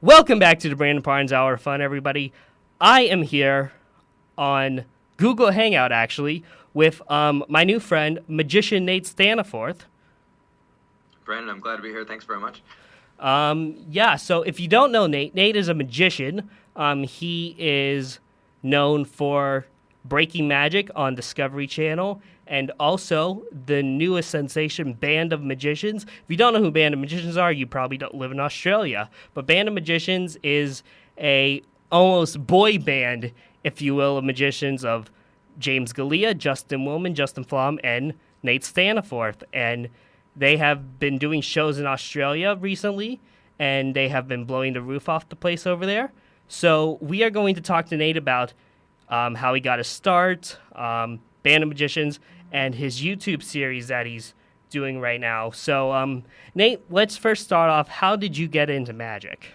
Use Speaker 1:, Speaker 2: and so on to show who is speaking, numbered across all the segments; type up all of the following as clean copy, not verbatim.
Speaker 1: Welcome back to the Brandon Parnes Hour of Fun, everybody. I am here on Google Hangout, actually, with my new friend, magician Nate Staniforth.
Speaker 2: Brandon, I'm glad to be here. Thanks very much.
Speaker 1: So if you don't know Nate, Nate is a magician. He is known for Breaking Magic on Discovery Channel and also the newest sensation, Band of Magicians. If you don't know who Band of Magicians are, you probably don't live in Australia. But Band of Magicians is a almost boy band, if you will, of magicians of James Galea, Justin Willman, Justin Flom, and Nate Staniforth. And they have been doing shows in Australia recently, and they have been blowing the roof off the place over there. So we are going to talk to Nate about how he got his start, Band of Magicians, and his YouTube series that he's doing right now. So, Nate, let's first start off. How did you get into magic?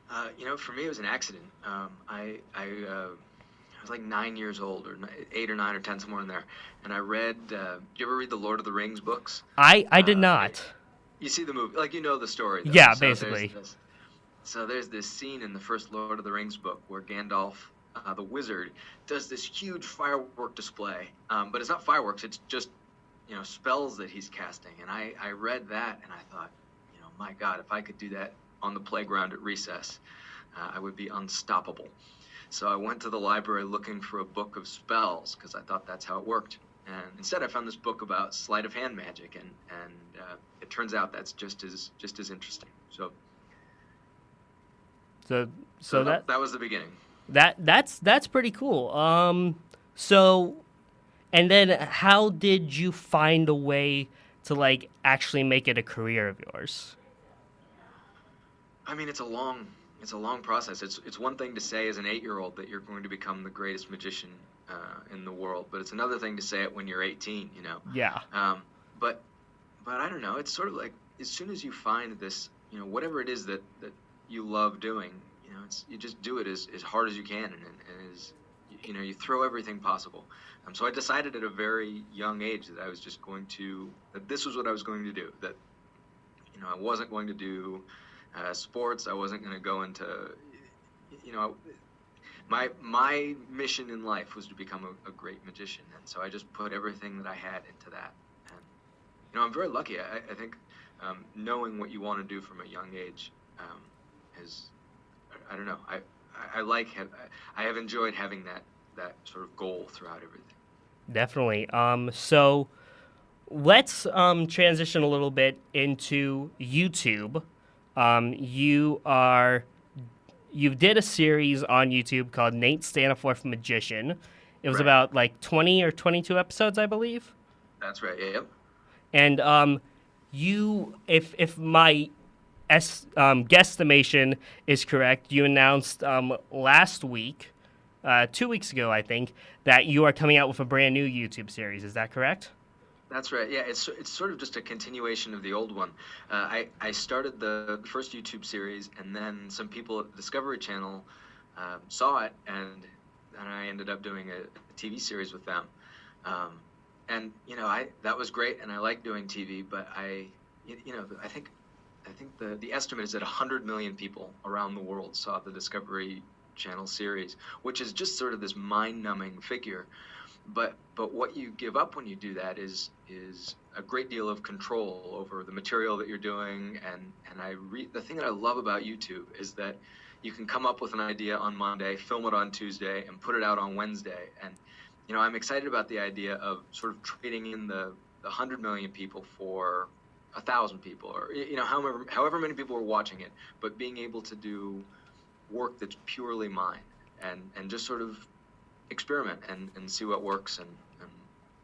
Speaker 2: For me, it was an accident. I was like 9 years old, or 8 or 9 or 10, somewhere in there, and I read. Do you ever read the Lord of the Rings books?
Speaker 1: I did not.
Speaker 2: You see the movie, like you know the story, though.
Speaker 1: Yeah, basically.
Speaker 2: There's this scene in the first Lord of the Rings book where Gandalf, the wizard, does this huge firework display. But it's not fireworks; it's just spells that he's casting. And I read that and I thought, my God, if I could do that on the playground at recess, I would be unstoppable. So I went to the library looking for a book of spells because I thought that's how it worked. And instead, I found this book about sleight of hand magic, and it turns out that's just as interesting. So that was the beginning.
Speaker 1: That's pretty cool. And then how did you find a way to actually make it a career of yours?
Speaker 2: I mean, it's a long process. It's one thing to say as an 8-year-old that you're going to become the greatest magician in the world, but it's another thing to say it when you're 18.
Speaker 1: Yeah.
Speaker 2: But I don't know. It's sort of like as soon as you find this, whatever it is that you love doing, you just do it as hard as you can, and as you throw everything possible. So I decided at a very young age that that this was what I was going to do. That I wasn't going to do sports. I wasn't going to go into my mission in life was to become a great magician, and so I just put everything that I had into that. And I'm very lucky. I think knowing what you want to do from a young age is, I don't know. I have enjoyed having that sort of goal throughout everything.
Speaker 1: Definitely. So let's transition a little bit into YouTube. You did a series on YouTube called Nate Staniforth Magician. It was about 20 or 22 episodes, I believe.
Speaker 2: That's right. Yeah. Yep.
Speaker 1: And if my guesstimation is correct, you announced last week, 2 weeks ago, I think, that you are coming out with a brand new YouTube series. Is that correct?
Speaker 2: That's right. Yeah, it's sort of just a continuation of the old one. I started the first YouTube series, and then some people at the Discovery Channel saw it, and I ended up doing a TV series with them. And that was great, and I like doing TV, but I think the estimate is that 100 million people around the world saw the Discovery Channel series, which is just sort of this mind-numbing figure. But what you give up when you do that is a great deal of control over the material that you're doing. And the thing that I love about YouTube is that you can come up with an idea on Monday, film it on Tuesday, and put it out on Wednesday. And I'm excited about the idea of sort of trading in the 100 million people for 1,000 people, or however many people are watching it, but being able to do work that's purely mine, and just sort of experiment and see what works and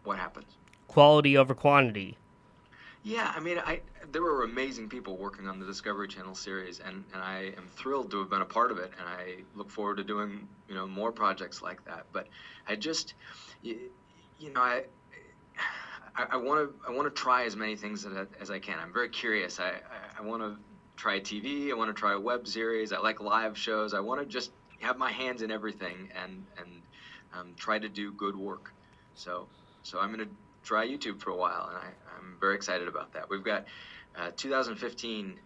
Speaker 2: what happens.
Speaker 1: Quality over quantity.
Speaker 2: Yeah, I mean, there were amazing people working on the Discovery Channel series, and I am thrilled to have been a part of it, and I look forward to doing more projects like that. But I just I want to try as many things as I can. I'm very curious. I want to try TV. I want to try a web series. I like live shows. I want to just have my hands in everything and try to do good work. So I'm going to try YouTube for a while, and I'm very excited about that. We've got 2015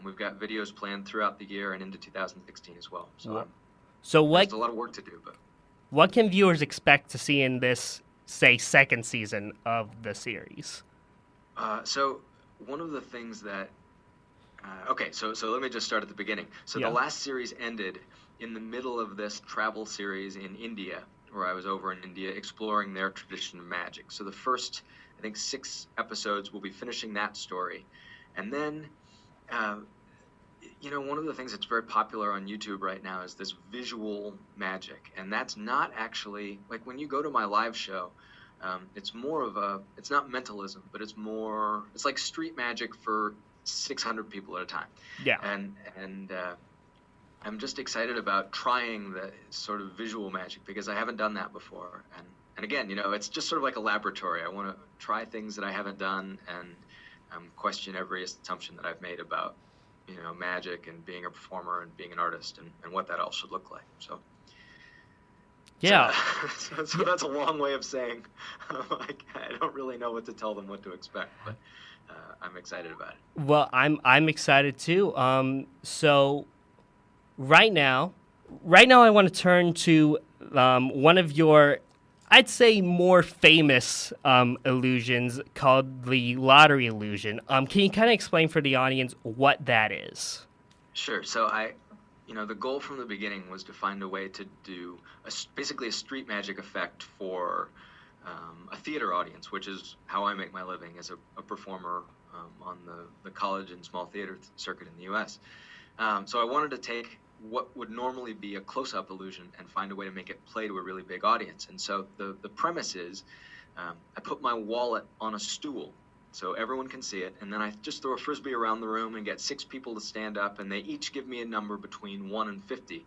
Speaker 2: We've got videos planned throughout the year and into 2016 as well. So,
Speaker 1: so
Speaker 2: there's a lot of work to do. But
Speaker 1: what can viewers expect to see in this, say, second season of the series?
Speaker 2: So one of the things that okay, so let me just start at the beginning. So the last series ended in the middle of this travel series in India, where I was over in India exploring their tradition of magic. So the first, I think, 6 episodes will be finishing that story. And then, one of the things that's very popular on YouTube right now is this visual magic. And that's not actually, like when you go to my live show, it's more of it's not mentalism, but it's like street magic for 600 people at a time.
Speaker 1: Yeah.
Speaker 2: And I'm just excited about trying the sort of visual magic because I haven't done that before. And again, it's just sort of like a laboratory. I want to try things that I haven't done and question every assumption that I've made about, magic and being a performer and being an artist and what that all should look like. So.
Speaker 1: Yeah.
Speaker 2: So that's a long way of saying I don't really know what to tell them what to expect, but I'm excited about it.
Speaker 1: Well, I'm excited too. So right now I want to turn to one of your, I'd say, more famous illusions called the lottery illusion. Can you kind of explain for the audience what that is?
Speaker 2: Sure. So the goal from the beginning was to find a way to do basically a street magic effect for a theater audience, which is how I make my living as a performer on the college and small theater circuit in the U.S. So I wanted to take what would normally be a close-up illusion and find a way to make it play to a really big audience. And so the premise is I put my wallet on a stool so everyone can see it, and then I just throw a Frisbee around the room and get 6 people to stand up, and they each give me a number between 1 and 50.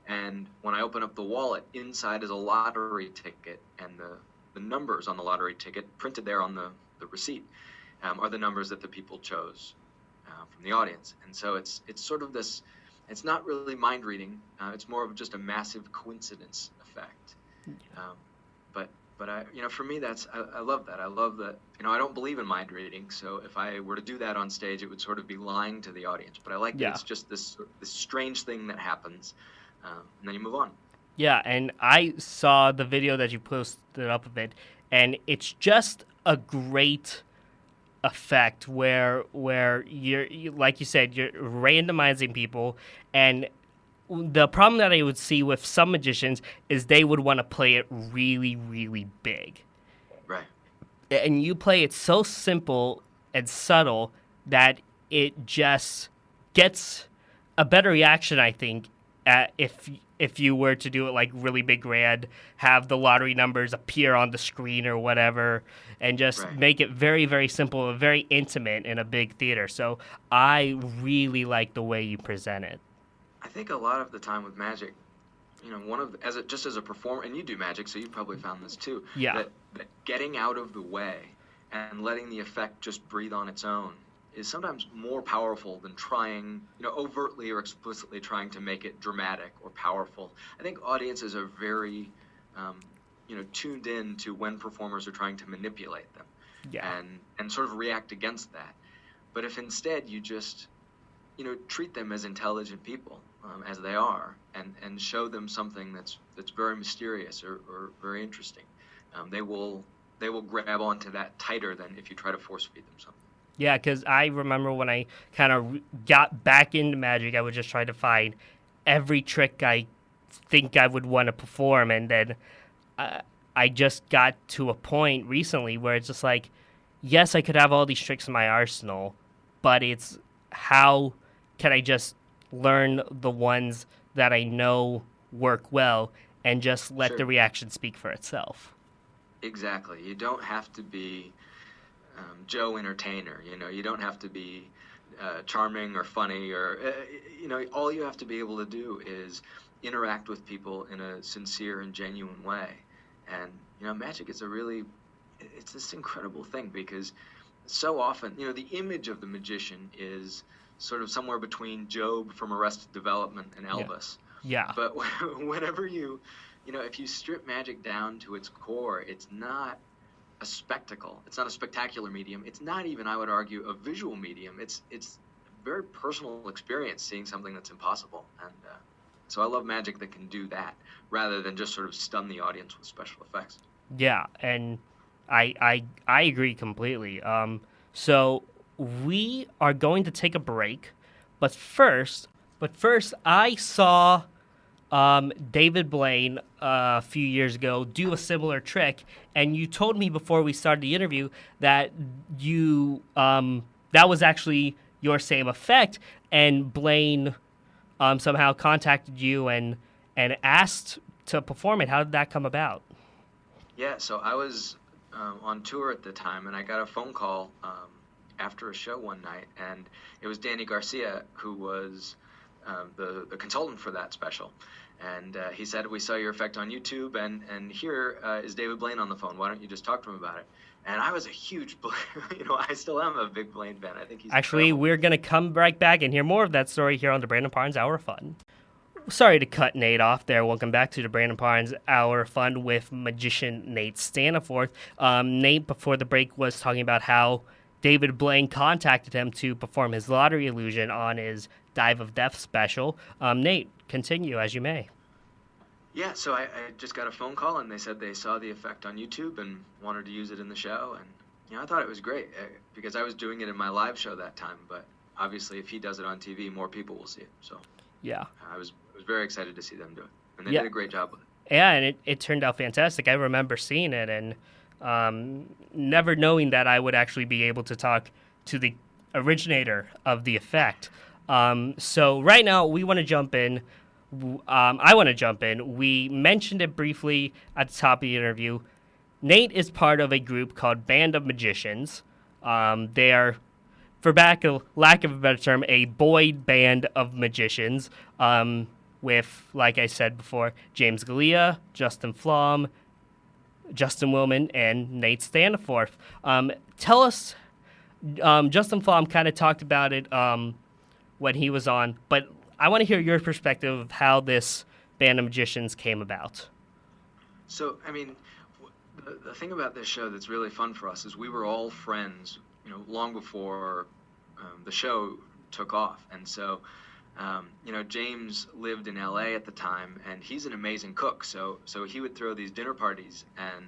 Speaker 2: And when I open up the wallet, inside is a lottery ticket, and the numbers on the lottery ticket, printed there on the receipt, are the numbers that the people chose from the audience. And so it's sort of this, it's not really mind reading, it's more of just a massive coincidence effect. But I, for me, I love that. I love that. I don't believe in mind reading, so if I were to do that on stage, it would sort of be lying to the audience. But I like that it's just this strange thing that happens, and then you move on.
Speaker 1: Yeah, and I saw the video that you posted up of it, and it's just a great effect where you like you said, you're randomizing people, and the problem that I would see with some magicians is they would want to play it really, really big.
Speaker 2: Right.
Speaker 1: And you play it so simple and subtle that it just gets a better reaction, I think, if you were to do it like really big grand, have the lottery numbers appear on the screen or whatever, and just make it very, very simple and very intimate in a big theater. So I really like the way you present it.
Speaker 2: I think a lot of the time with magic, just as a performer, and you do magic, so you've probably found this too.
Speaker 1: Yeah.
Speaker 2: That getting out of the way and letting the effect just breathe on its own is sometimes more powerful than trying, overtly or explicitly trying to make it dramatic or powerful. I think audiences are very, tuned in to when performers are trying to manipulate them, and sort of react against that. But if instead you just, treat them as intelligent people, as they are, and show them something that's very mysterious or very interesting, they will grab onto that tighter than if you try to force feed them something.
Speaker 1: Yeah, because I remember when I kind of got back into magic, I would just try to find every trick I think I would want to perform, and then I just got to a point recently where it's just like, yes, I could have all these tricks in my arsenal, but it's how can I just learn the ones that I know work well and just let the reaction speak for itself.
Speaker 2: Exactly. You don't have to be Joe Entertainer. You don't have to be charming or funny or, all you have to be able to do is interact with people in a sincere and genuine way. And, magic is it's this incredible thing because so often, the image of the magician is sort of somewhere between Job from Arrested Development and Elvis.
Speaker 1: Yeah.
Speaker 2: But whenever if you strip magic down to its core, it's not a spectacle. It's not a spectacular medium. It's not even, I would argue, a visual medium. It's very personal experience seeing something that's impossible. And so I love magic that can do that rather than just sort of stun the audience with special effects.
Speaker 1: Yeah, and I agree completely. So we are going to take a break, but first, I saw David Blaine a few years ago do a similar trick, and you told me before we started the interview that you that was actually your same effect, and Blaine somehow contacted you and asked to perform it. How did that come about?
Speaker 2: Yeah, so I was on tour at the time, and I got a phone call after a show one night, and it was Danny Garcia, who was the consultant for that special. And he said, "We saw your effect on YouTube, and here is David Blaine on the phone. Why don't you just talk to him about it?" And I was a huge, I still am a big Blaine fan. I think he's
Speaker 1: Actually,
Speaker 2: incredible.
Speaker 1: we're going to come right back and hear more of that story here on the Brandon Parnes Hour of Fun. Sorry to cut Nate off there. Welcome back to the Brandon Parnes Hour of Fun with magician Nate Staniforth. Nate, before the break, was talking about how David Blaine contacted him to perform his lottery illusion on his Dive of Death special. Nate, continue as you may.
Speaker 2: Yeah, so I just got a phone call, and they said they saw the effect on YouTube and wanted to use it in the show. And I thought it was great because I was doing it in my live show that time. But obviously, if he does it on TV, more people will see it. So
Speaker 1: Yeah.
Speaker 2: I was very excited to see them do it, and they
Speaker 1: Yeah.
Speaker 2: did a great job with it.
Speaker 1: Yeah, and it turned out fantastic. I remember seeing it and never knowing that I would actually be able to talk to the originator of the effect. So right now, we want to jump in. I want to jump in. We mentioned it briefly at the top of the interview. Nate is part of a group called Band of Magicians. They are, for lack of a better term, a boy band of magicians with, like I said before, James Galea, Justin Flom, Justin Willman, and Nate Staniforth. Tell us, Justin Flom kind of talked about it when he was on, but I want to hear your perspective of how this Band of Magicians came about.
Speaker 2: So, I mean, the thing about this show that's really fun for us is we were all friends, long before the show took off. And so, James lived in LA at the time, and he's an amazing cook. So he would throw these dinner parties, and,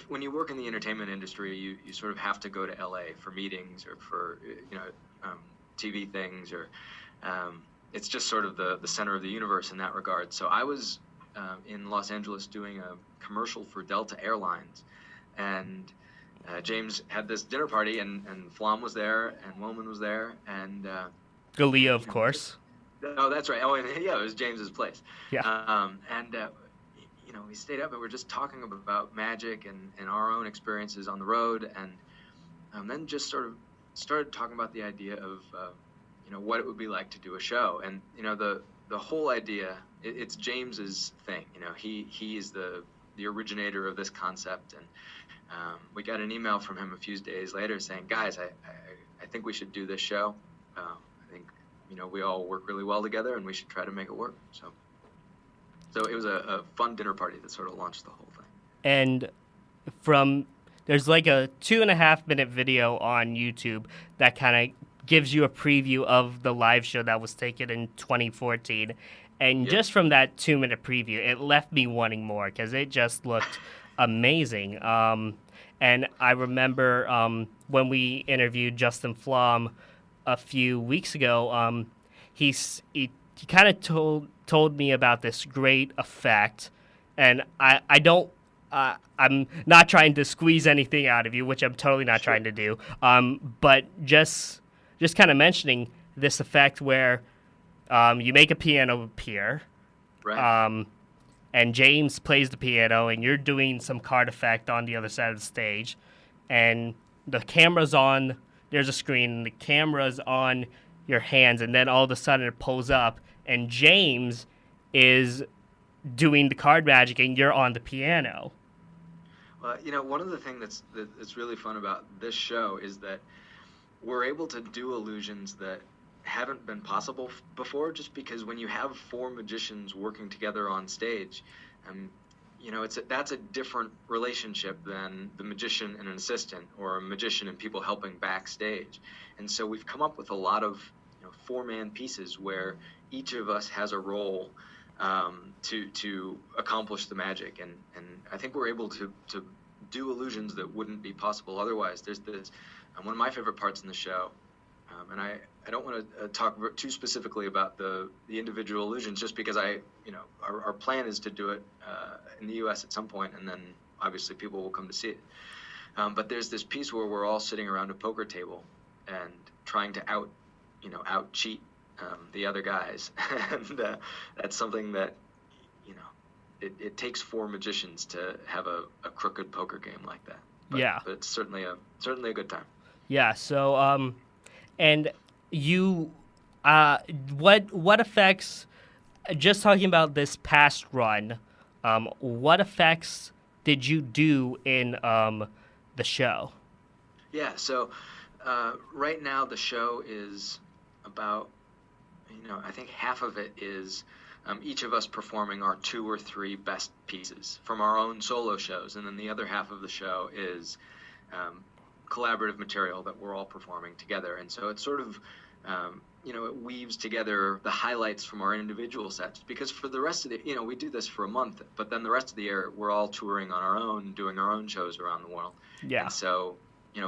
Speaker 2: when you work in the entertainment industry, you sort of have to go to LA for meetings or for, TV things, or it's just sort of the center of the universe in that regard. So I was in Los Angeles doing a commercial for Delta Airlines, and James had this dinner party, and Flom was there, and Woman was there, and
Speaker 1: Galea, of course.
Speaker 2: Oh, that's right. Oh, and yeah, it was James's place.
Speaker 1: Yeah.
Speaker 2: We stayed up and we're just talking about magic and our own experiences on the road, and then just sort of started talking about the idea of what it would be like to do a show. And the whole idea, it's James's thing. He is the originator of this concept, and we got an email from him a few days later saying, "Guys, I think we should do this show. I think we all work really well together, and we should try to make it work." So it was a fun dinner party that sort of launched the whole thing.
Speaker 1: And there's like a 2.5-minute video on YouTube that kind of gives you a preview of the live show that was taken in 2014. And just from that 2-minute preview, it left me wanting more because it just looked amazing. And I remember when we interviewed Justin Flom a few weeks ago, he kind of told me about this great effect, and I'm not trying to squeeze anything out of you, which I'm totally not trying to do. But just kind of mentioning this effect where you make a piano appear,
Speaker 2: right.
Speaker 1: And James plays the piano, and you're doing some card effect on the other side of the stage, and the camera's on. There's a screen, and the camera's on your hands, and then all of a sudden it pulls up, and James is doing the card magic, and you're on the piano.
Speaker 2: Well, one of the things that's really fun about this show is that we're able to do illusions that haven't been possible before, just because when you have 4 magicians working together on stage, that's a different relationship than the magician and an assistant, or a magician and people helping backstage. And so we've come up with a lot of four-man pieces where each of us has a role to accomplish the magic, and I think we're able to do illusions that wouldn't be possible otherwise. There's this one of my favorite parts in the show, and I don't want to talk too specifically about the individual illusions, just because our plan is to do it in the U.S. at some point, and then obviously people will come to see it. But there's this piece where we're all sitting around a poker table and trying to out cheat the other guys, and that's something that it takes four magicians to have a crooked poker game like that. But it's certainly a good time.
Speaker 1: Yeah. So and you what effects, just talking about this past run, what effects did you do in the show?
Speaker 2: Yeah, so right now the show is about, I think half of it is each of us performing our 2 or 3 best pieces from our own solo shows, and then the other half of the show is collaborative material that we're all performing together. And so it's sort of, it weaves together the highlights from our individual sets, because for the rest of the, we do this for a month, but then the rest of the year we're all touring on our own, doing our own shows around the world.
Speaker 1: Yeah.
Speaker 2: And so,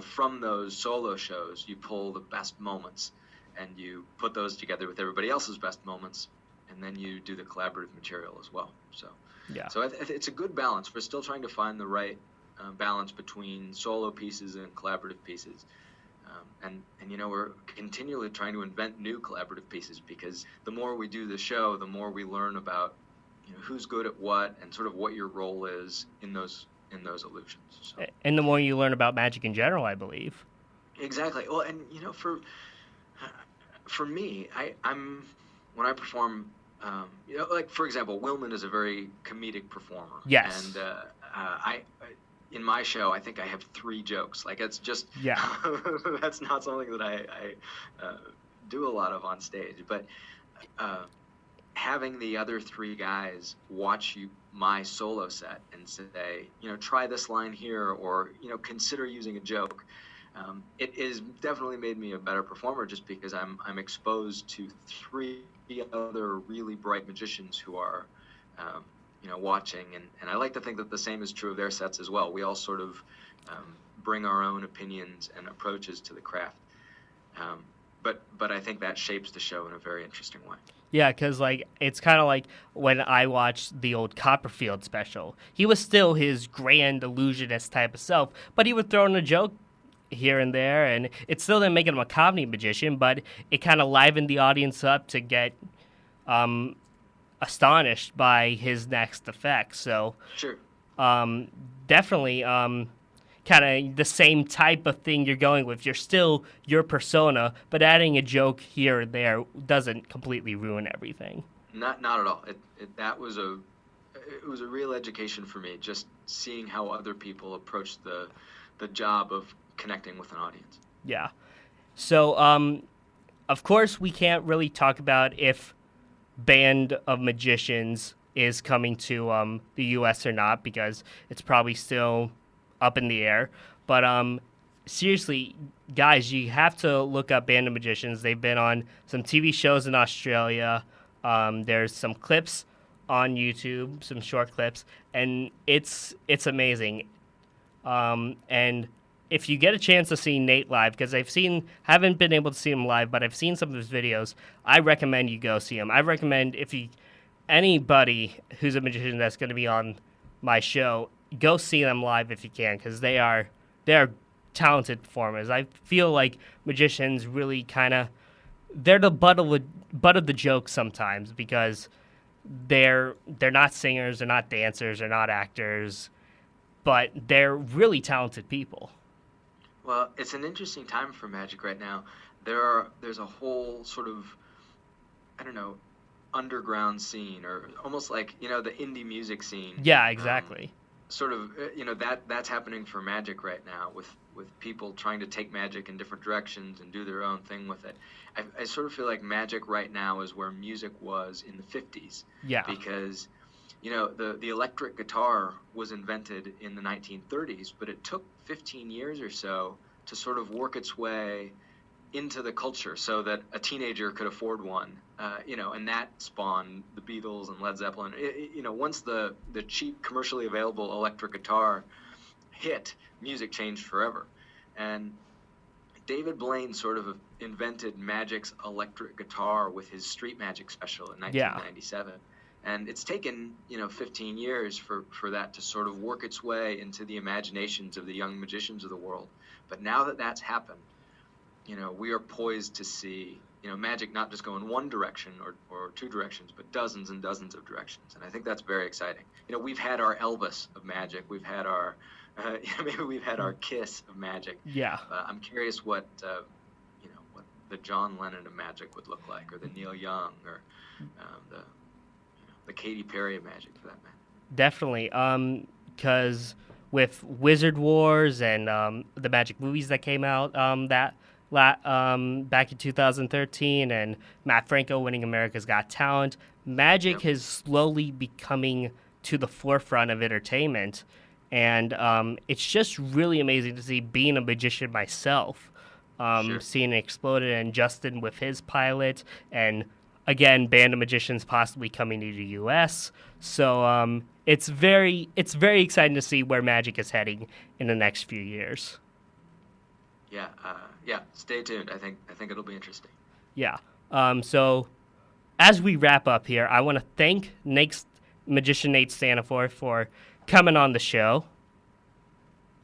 Speaker 2: from those solo shows, you pull the best moments and you put those together with everybody else's best moments, and then you do the collaborative material as well. So,
Speaker 1: yeah.
Speaker 2: So it's a good balance. We're still trying to find the right balance between solo pieces and collaborative pieces. And we're continually trying to invent new collaborative pieces, because the more we do the show, the more we learn about who's good at what and sort of what your role is in those illusions. So.
Speaker 1: And the more you learn about magic in general, I believe.
Speaker 2: Exactly. Well, and for me, I'm when I perform, like for example, Willman is a very comedic performer.
Speaker 1: Yes.
Speaker 2: And I in my show, I think I have 3 jokes. Like, it's just, that's not something that I do a lot of on stage. But having the other 3 guys watch my solo set and say, try this line here, or, consider using a joke, it has definitely made me a better performer, just because I'm exposed to 3 other really bright magicians who are watching, and I like to think that the same is true of their sets as well. We all sort of bring our own opinions and approaches to the craft, but I think that shapes the show in a very interesting way.
Speaker 1: Yeah, because it's kind of like when I watched the old Copperfield special. He was still his grand illusionist type of self, but he would throw in a joke here and there, and it still didn't make him a comedy magician, but it kind of livened the audience up to get astonished by his next effect. So
Speaker 2: sure,
Speaker 1: definitely kind of the same type of thing you're going with. You're still your persona, but adding a joke here or there doesn't completely ruin everything.
Speaker 2: Not at all. It was a real education for me, just seeing how other people approach the job of connecting with an audience.
Speaker 1: Yeah. So of course we can't really talk about if Band of Magicians is coming to the U.S. or not, because it's probably still up in the air. But seriously, guys, you have to look up Band of Magicians. They've been on some TV shows in Australia. There's some clips on YouTube, some short clips, and it's amazing. And if you get a chance to see Nate live, because haven't been able to see him live, but I've seen some of his videos, I recommend you go see him. I recommend anybody who's a magician that's going to be on my show, go see them live if you can, because they're talented performers. I feel like magicians really they're the butt of the joke sometimes, because they're not singers, they're not dancers, they're not actors, but they're really talented people.
Speaker 2: Well, it's an interesting time for magic right now. There's a whole sort of, I don't know, underground scene, or almost like, the indie music scene.
Speaker 1: Yeah, exactly.
Speaker 2: Sort of, that's happening for magic right now, with people trying to take magic in different directions and do their own thing with it. I sort of feel like magic right now is where music was in the 50s.
Speaker 1: Yeah.
Speaker 2: Because the electric guitar was invented in the 1930s, but it took 15 years or so to sort of work its way into the culture so that a teenager could afford one, and that spawned the Beatles and Led Zeppelin. Once the cheap, commercially available electric guitar hit, music changed forever. And David Blaine sort of invented Magic's electric guitar with his Street Magic special in 1997. And it's taken, 15 years for that to sort of work its way into the imaginations of the young magicians of the world. But now that that's happened, we are poised to see, magic not just go in one direction or two directions, but dozens and dozens of directions. And I think that's very exciting. We've had our Elvis of magic. We've had our, maybe we've had our Kiss of magic.
Speaker 1: Yeah.
Speaker 2: I'm curious what the John Lennon of magic would look like, or the Neil Young, or the Katy Perry of magic, for that matter.
Speaker 1: Definitely. Because with Wizard Wars and the magic movies that came out back in 2013, and Matt Franco winning America's Got Talent, magic is slowly becoming to the forefront of entertainment. And it's just really amazing to see, being a magician myself, seeing it exploded, and Justin with his pilot, and again, Band of Magicians possibly coming to the U.S. So it's very exciting to see where magic is heading in the next few years.
Speaker 2: Yeah. Stay tuned. I think it'll be interesting.
Speaker 1: Yeah. So as we wrap up here, I want to thank magician Nate Staniforth for coming on the show.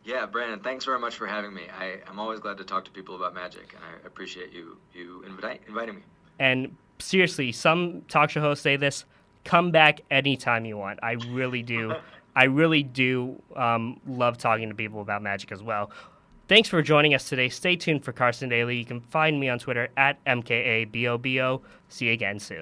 Speaker 2: Yeah, Brandon, thanks very much for having me. I'm always glad to talk to people about magic, and I appreciate you inviting me.
Speaker 1: And seriously, some talk show hosts say this: come back anytime you want. I really do. I really do love talking to people about magic as well. Thanks for joining us today. Stay tuned for Carson Daly. You can find me on Twitter at MKABOBO. See you again soon.